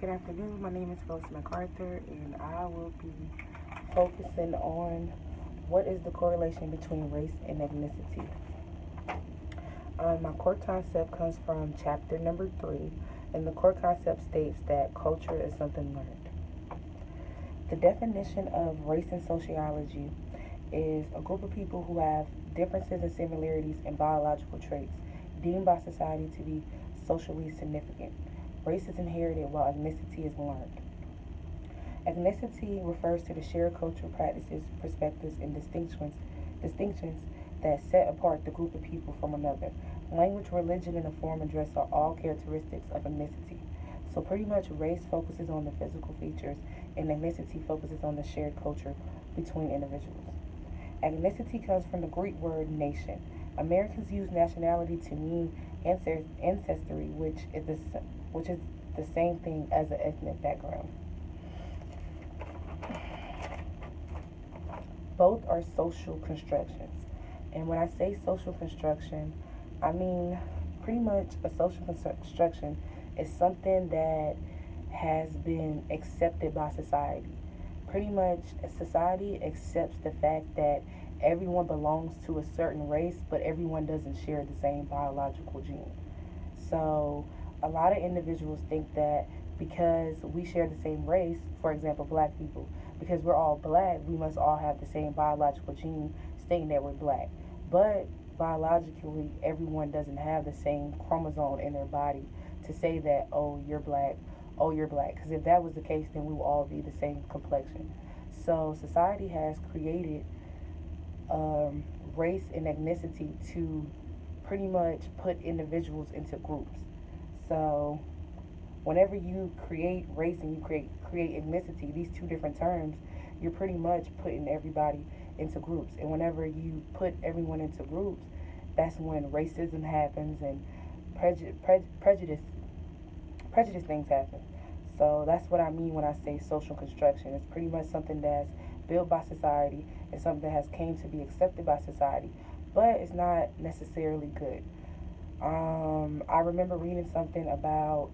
Good afternoon. My name is Phyllis MacArthur, and I will be focusing on what is the correlation between race and ethnicity. My core concept comes from chapter number 3, and the core concept states that culture is something learned. The definition of race in sociology is a group of people who have differences and similarities in biological traits deemed by society to be socially significant. Race is inherited while ethnicity is learned. Ethnicity refers to the shared cultural practices, perspectives, and distinctions that set apart the group of people from another. Language, religion, and the form of dress are all characteristics of ethnicity. So pretty much race focuses on the physical features and ethnicity focuses on the shared culture between individuals. Ethnicity comes from the Greek word nation. Americans use nationality to mean ancestry, which is the same thing as an ethnic background. Both are social constructions. And when I say social construction, I mean pretty much a social construction is something that has been accepted by society. Pretty much, society accepts the fact that everyone belongs to a certain race, but everyone doesn't share the same biological gene. So, a lot of individuals think that because we share the same race, for example, black people, because we're all black, we must all have the same biological gene stating that we're black. But biologically, everyone doesn't have the same chromosome in their body to say that, oh, you're black. Because if that was the case, then we would all be the same complexion. So society has created race and ethnicity to pretty much put individuals into groups. So whenever you create race and you create ethnicity, these two different terms, you're pretty much putting everybody into groups. And whenever you put everyone into groups, that's when racism happens and prejudice things happen. So that's what I mean when I say social construction. It's pretty much something that's built by society and something that has came to be accepted by society, but it's not necessarily good. I remember reading something about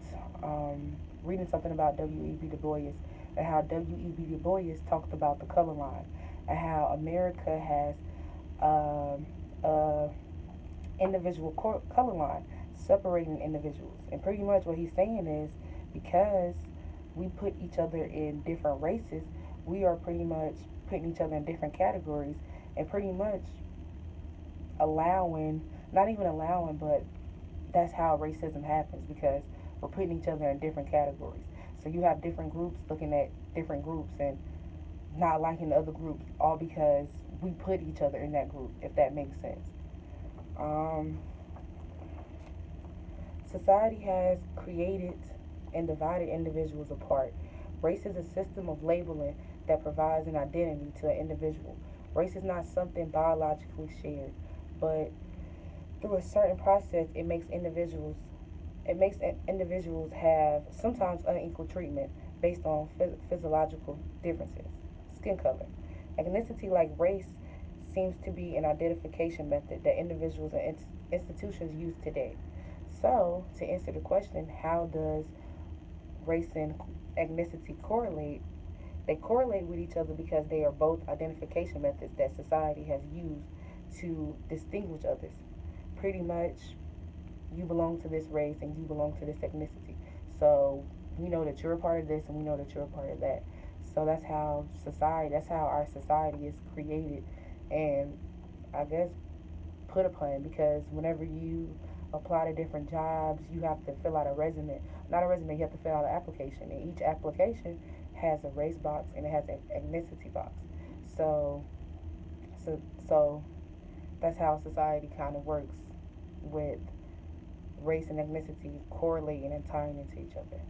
W.E.B. Du Bois and how W.E.B. Du Bois talked about the color line and how America has a individual color line separating individuals. And pretty much what he's saying is because we put each other in different races, we are pretty much putting each other in different categories and pretty much allowing, not even allowing, but that's how racism happens because we're putting each other in different categories. So you have different groups looking at different groups and not liking the other groups all because we put each other in that group, if that makes sense. Um, Society has created and divided individuals apart. Race is a system of labeling that provides an identity to an individual. Race is not something biologically shared, but through a certain process, it makes individuals have sometimes unequal treatment based on physiological differences. Skin color. Ethnicity, like race, seems to be an identification method that individuals and institutions use today. So, to answer the question, how does race and ethnicity correlate? They correlate with each other because they are both identification methods that society has used to distinguish others. Pretty much, you belong to this race and you belong to this ethnicity. So, we know that you're a part of this and we know that you're a part of that. So that's how our society is created and I guess put upon because whenever you apply to different jobs, you have to fill out a resume. Not a resume, you have to fill out an application. And each application has a race box and it has an ethnicity box. So, so that's how society kind of works with race and ethnicity correlating and tying into each other.